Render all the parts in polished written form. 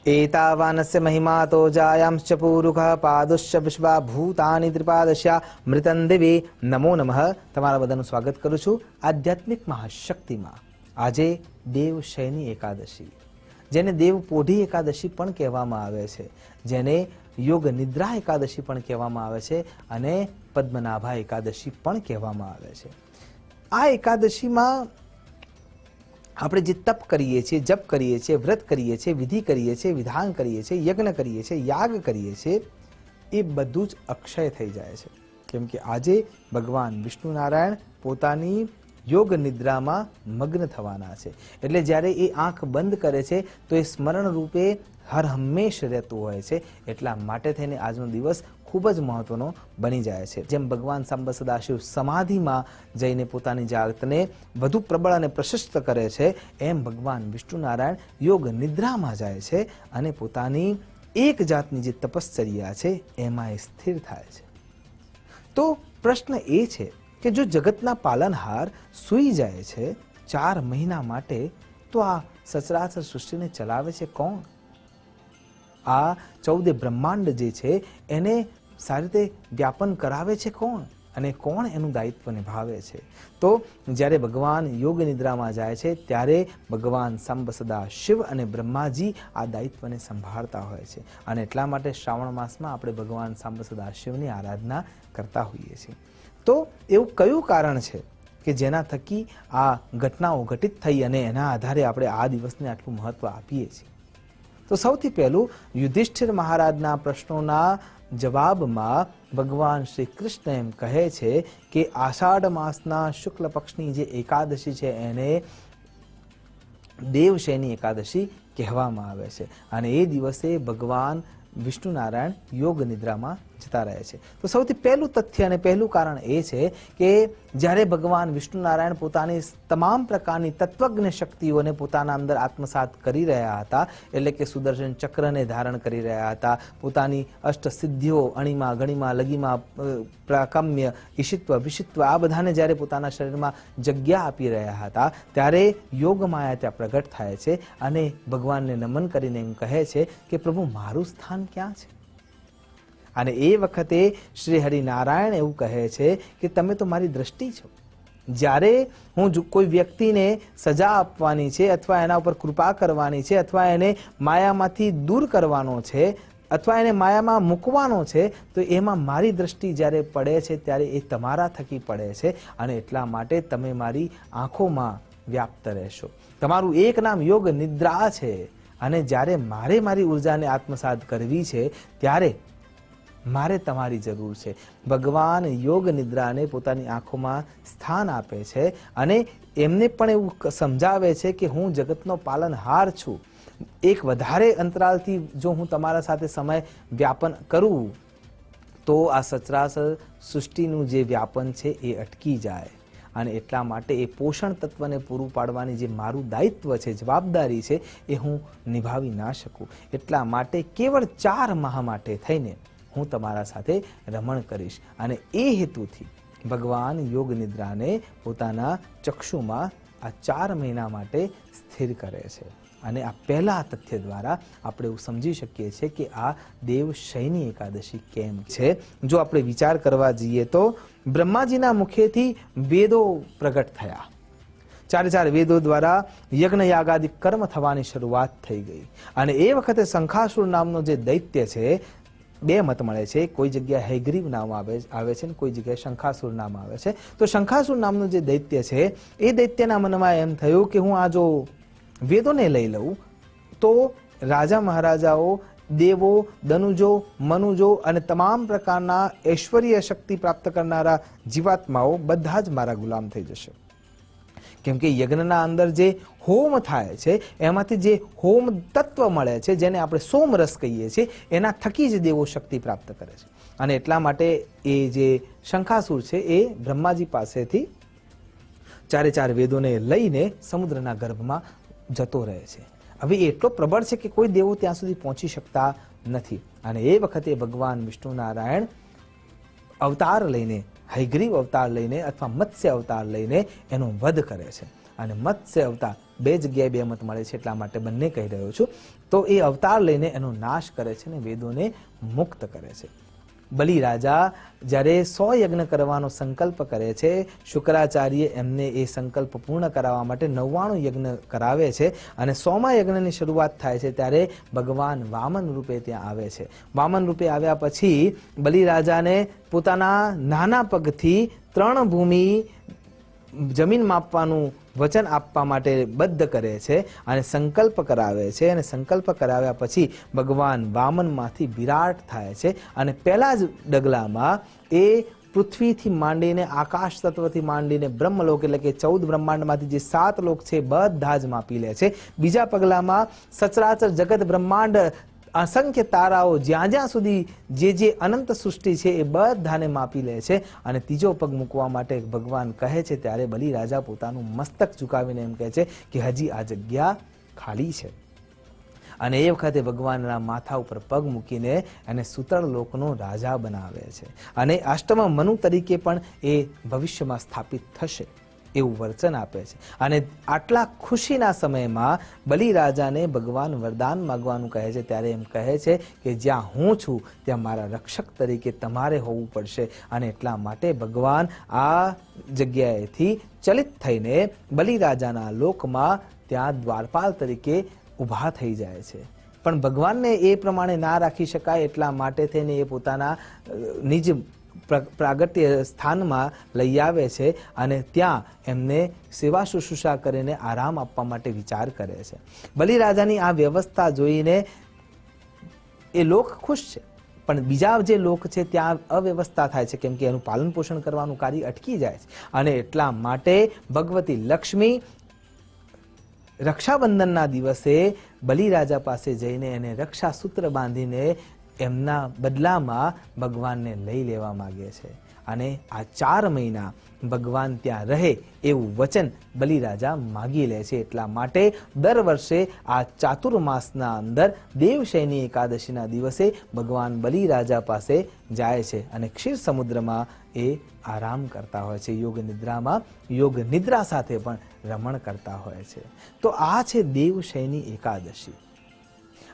एतावानस्य महिमा तो जायांश्च पूरुखः पादुश्च विश्वा भूतानि त्रिपादश्या मृतं दिवे नमो नमः। તમારા બધાનું સ્વાગત કરું છું આધ્યાત્મિક મહાશક્તિમાં। આજે દેવશયની એકાદશી, જેને દેવપોઢી એકાદશી પણ કહેવામાં આવે છે, જેને યોગ નિદ્રા એકાદશી પણ કહેવામાં આવે છે અને પદ્મનાભા એકાદશી પણ કહેવામાં આવે છે। આ એકાદશીમાં આપણે જે તપ કરીએ છીએ, જપ કરીએ છીએ, વ્રત કરીએ છીએ, વિધિ કરીએ છીએ, વિધાન કરીએ છીએ, યજ્ઞ કરીએ છીએ, યાગ કરીએ છીએ, એ બધું જ અક્ષય થઈ જાય છે। કેમ કે આજે ભગવાન વિષ્ણુ નારાયણ પોતાની યોગ નિદ્રામાં મગ્ન થવાના છે। એટલે જ્યારે એ આંખ બંધ કરે છે તો એ સ્મરણ રૂપે હર હંમેશ રહેતું હોય છે। એટલા માટે થઈને આજનો દિવસ ખૂબ જ મહત્વનો બની જાય છે। જેમ ભગવાન સાંબ સદાશિવ સમાધિમાં જઈને પોતાની જાતને વધુ પ્રબળ અને પ્રશસ્ત કરે છે, એમ ભગવાન વિષ્ણુ નારાયણ યોગ નિદ્રામાં જાય છે અને પોતાની એક જાતની જે તપશ્ચર્યા છે એમાં એ સ્થિર થાય છે। તો પ્રશ્ન એ છે કે જો જગતના પાલનહાર સૂઈ જાય છે 4 મહિના માટે, તો આ સચરાચર સૃષ્ટિને ચલાવે છે કોણ? આ 14 બ્રહ્માંડ જે છે એને સારી રીતે વ્યાપન કરાવે છે કોણ? અને કોણ એનું દાયિત્વ નિભાવે છે? તો જ્યારે ભગવાન યોગ નિદ્રામાં જાય છે ત્યારે ભગવાન સાંબ સદા શિવ અને બ્રહ્માજી આ દાયિત્વને સંભાળતા હોય છે। અને એટલા માટે શ્રાવણ માસમાં આપણે ભગવાન સાંબ સદા શિવની આરાધના કરતા હોઈએ છીએ। તો એવું કયું કારણ છે કે જેના થકી આ ઘટનાઓ ઘટિત થઈ અને એના આધારે આપણે આ દિવસને આટલું મહત્વ આપીએ છીએ? તો સૌથી પહેલું યુધિષ્ઠિર મહારાજના પ્રશ્નોના જવાબમાં ભગવાન શ્રી કૃષ્ણ એમ કહે છે કે આષાઢ માસના શુક્લ પક્ષની જે એકાદશી છે એને દેવશયની એકાદશી કહેવામાં આવે છે અને એ દિવસે ભગવાન વિષ્ણુ નારાયણ યોગ નિદ્રામાં જતા રહે છે। તો સૌથી પહેલું તથ્ય અને પહેલું કારણ એ છે કે જ્યારે ભગવાન વિષ્ણુ નારાયણ પોતાની તમામ પ્રકારની તત્વજ્ઞ શક્તિઓને પોતાના અંદર આત્મસાત કરી રહ્યા હતા, એટલે કે સુદર્શન ચક્રને ધારણ કરી રહ્યા હતા, પોતાની અષ્ટ સિદ્ધિઓ અણીમાં ગણીમાં લગીમાં પ્રાકમ્ય ઈશિત્વ વિશિત્વ આ બધાને જ્યારે પોતાના શરીરમાં જગ્યા આપી રહ્યા હતા, ત્યારે યોગમાયા ત્યાં પ્રગટ થાય છે અને ભગવાનને નમન કરીને એમ કહે છે કે પ્રભુ મારું સ્થાન ક્યાં છે? અને એ વખતે શ્રી હરિનારાયણ એવું કહે છે કે તમે તો મારી દ્રષ્ટિ છો। જ્યારે હું કોઈ વ્યક્તિને સજા આપવાની છે અથવા એના ઉપર કૃપા કરવાની છે અથવા એને માયામાંથી દૂર કરવાનો છે અથવા એને માયામાં મૂકવાનો છે, તો એમાં મારી દ્રષ્ટિ જ્યારે પડે છે ત્યારે એ તમારા થકી પડે છે અને એટલા માટે તમે મારી આંખોમાં વ્યાપ્ત રહેશો। તમારું એક નામ યોગ નિદ્રા છે અને જ્યારે મારે મારી ઉર્જાને આત્મસાત કરવી છે ત્યારે મારે તમારી જરૂર છે। ભગવાન યોગ નિદ્રાને પોતાની આંખોમાં સ્થાન આપે છે અને એમને પણ એવું સમજાવે છે કે હું જગતનો પાલનહાર છું। એક વધારે અંતરાલથી જો હું તમારા સાથે સમય વ્યાપન કરું તો આ સચરાચર સૃષ્ટિનું જે વ્યાપન છે એ અટકી જાય અને એટલા માટે એ પોષણ તત્વને પૂરું પાડવાની જે મારું દાયિત્વ છે, જવાબદારી છે, એ હું નિભાવી ના શકું। એટલા માટે કેવળ 4 માહ માટે થઈને હું તમારા સાથે રમણ કરીશ અને એ હેતુથી ભગવાન યોગ નિદ્રાને પોતાના ચક્ષુમાં આ 4 મહિના માટે સ્થિર કરે છે। અને આ પહેલા તથ્ય દ્વારા આપણે એવું સમજી શકીએ છીએ કે આ દેવશયની એકાદશી કેમ છે। જો આપણે વિચાર કરવા જઈએ તો બ્રહ્માજીના મુખેથી વેદો પ્રગટ થયા, 4 વેદો દ્વારા યજ્ઞ યાગાદિ કર્મ થવાની શરૂઆત થઈ ગઈ અને એ વખતે શંખાસુર નામનો જે દૈત્ય છે, 2 મત મળે છે, કોઈ જગ્યાએ હયગ્રીવ નામ આવે છે ને કોઈ જગ્યાએ શંખાસુર નામ આવે છે। તો શંખાસુર નામનું જે દૈત્ય છે એ દૈત્યના મનમાં એમ થયું કે હું આ જો વેદોને લઈ લઉં તો રાજા મહારાજાઓ, દેવો, દનુજો, મનુજો અને તમામ પ્રકારના ઐશ્વર્ય શક્તિ પ્રાપ્ત કરનારા જીવાત્માઓ બધા જ મારા ગુલામ થઈ જશે। કેમ કે યજ્ઞના અંદર જે હોમ થાય છે એમાંથી જે હોમ તત્વ મળે છે, જેને આપણે સોમરસ કહીએ છીએ, એના થકી જ દેવો શક્તિ પ્રાપ્ત કરે છે અને એટલા માટે એ જે શંખાસુર છે એ બ્રહ્માજી પાસેથી 4 વેદોને લઈને સમુદ્રના ગર્ભમાં જતો રહે છે। હવે એટલો પ્રબળ છે કે કોઈ દેવો ત્યાં સુધી પહોંચી શકતા નથી અને એ વખતે ભગવાન વિષ્ણુ નારાયણ અવતાર લઈને, હયગ્રીવ અવતાર લઈને અથવા મત્સ્ય અવતાર લઈને એનો વધ કરે છે અને મત્સ્ય અવતાર બે જગ્યાએ બે મત મળે છે, એટલા માટે બંને કહી રહ્યો છું. તો એ અવતાર લઈને એનો નાશ કરે છે અને વેદોને મુક્ત કરે છે. બલિ રાજા જ્યારે 100 યજ્ઞ કરવાનો સંકલ્પ કરે છે, શુક્રાચાર્ય એમને એ સંકલ્પ પૂર્ણ કરાવવા માટે 99 યજ્ઞ કરાવે છે અને 100મા યજ્ઞની શરૂઆત થાય છે ત્યારે ભગવાન વામન રૂપે ત્યાં આવે છે. વામન રૂપે આવ્યા પછી બલિ રાજાને પોતાના નાના પગથી 3 ભૂમિ જમીન માપવાનું વચન આપવા માટે બદ્ધ કરે છે અને સંકલ્પ કરાવે છે. અને સંકલ્પ કરાવ્યા પછી ભગવાન વામનમાંથી વિરાટ થાય છે અને પહેલા જ ડગલામાં એ પૃથ્વીથી માંડીને આકાશ તત્વથી માંડીને બ્રહ્મલોક એટલે કે 14 બ્રહ્માંડમાંથી જે 7 લોક છે બધા જ માપી લે છે. બીજા પગલામાં સચરાચર જગત બ્રહ્માંડ અસંખ્ય તારાઓ જ્યાં જ્યાં સુધી જે અનંત સૃષ્ટિ છે એ બધાને માપી લે છે. અને ત્રીજો પગ મૂકવા માટે ભગવાન કહે છે ત્યારે બલિ રાજા પોતાનું મસ્તક ઝુકાવીને એમ કહે છે કે હજી આ જગ્યા ખાલી છે. અને એ વખતે ભગવાનના માથા ઉપર પગ મૂકીને એને સૂતળ લોકનો રાજા બનાવે છે અને અષ્ટમ મનુ તરીકે પણ એ ભવિષ્યમાં સ્થાપિત થશે એવું વચન આપે છે. અને આટલા ખુશીના સમયમાં બલિ રાજાને ભગવાન વરદાન માગવાનું કહે છે ત્યારે એમ કહે છે કે જ્યાં હું છું ત્યાં મારા રક્ષક તરીકે તમારે હોવું પડશે. અને એટલા માટે ભગવાન આ જગ્યાએથી ચલિત થઈને બલિ રાજાના લોકમાં ત્યાં દ્વારપાલ તરીકે ઊભા થઈ જાય છે. પણ ભગવાનને એ પ્રમાણે ના રાખી શકાય એટલા માટે થઈને એ પોતાના નિજ પ્રાગટ્ય સ્થાનમાં લઈ આવે છે અને ત્યાં એમને સેવા શુશ્રૂષા કરીને આરામ આપવા માટે વિચાર કરે છે. બલિ રાજાની આ વ્યવસ્થા જોઈને એ લોક ખુશ છે, પણ બીજા જે લોક છે ત્યાં અવ્યવસ્થા થાય છે, કેમ કે એનું પાલન પોષણ કરવાનું કાર્ય અટકી જાય છે. અને એટલા માટે ભગવતી લક્ષ્મી રક્ષાબંધનના દિવસે બલિ રાજા પાસે જઈને એને રક્ષા સૂત્ર બાંધીને એમના બદલામાં ભગવાનને લઈ લેવા માંગે છે. અને આ 4 મહિના ભગવાન ત્યાં રહે એવું વચન બલિ રાજા માગી લે છે. એટલા માટે દર વર્ષે આ ચાતુર્માસના અંદર દેવશયની એકાદશીના દિવસે ભગવાન બલિ રાજા પાસે જાય છે અને ક્ષીર સમુદ્રમાં એ આરામ કરતા હોય છે, યોગ નિદ્રામાં યોગ નિદ્રા સાથે પણ રમણ કરતા હોય છે. તો આ છે દેવશયની એકાદશી.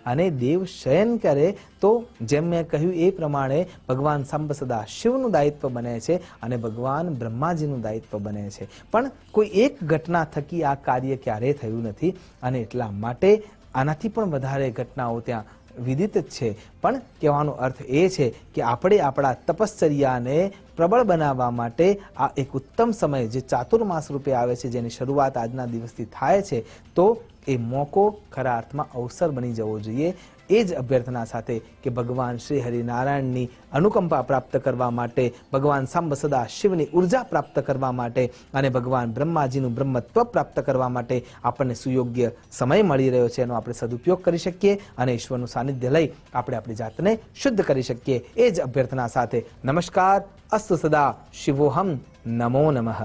અને દેવ શયન કરે તો જેમ મેં કહ્યું એ પ્રમાણે ભગવાન સાંબ સદા શિવનું દાયિત્વ બને છે અને ભગવાન બ્રહ્માજીનું દાયિત્વ બને છે. પણ કોઈ એક ઘટના થકી આ કાર્ય ક્યારેય થયું નથી અને એટલા માટે આનાથી પણ વધારે ઘટનાઓ ત્યાં વિદિત જ છે. પણ કહેવાનો અર્થ એ છે કે આપણે આપણા તપશ્ચર્યાને પ્રબળ બનાવવા માટે આ એક ઉત્તમ સમય જે ચાતુર્માસ રૂપે આવે છે, જેની શરૂઆત આજના દિવસથી થાય છે, તો એ મોકો ખરા અર્થમાં અવસર બની જવો જોઈએ. એ જ અભ્યર્થના સાથે કે ભગવાન શ્રી હરિનારાયણની અનુકંપા પ્રાપ્ત કરવા માટે, ભગવાન સાંબ સદા શિવની ઉર્જા પ્રાપ્ત કરવા માટે અને ભગવાન બ્રહ્માજીનું બ્રહ્મત્વ પ્રાપ્ત કરવા માટે આપણને સુયોગ્ય સમય મળી રહ્યો છે, એનો આપણે સદુપયોગ કરી શકીએ અને ઈશ્વરનું સાનિધ્ય લઈ આપણે આપણી જાતને શુદ્ધ કરી શકીએ. એ જ અભ્યર્થના સાથે નમસ્કાર. અસ્તુ સદા શિવોહમ. નમો નમઃ.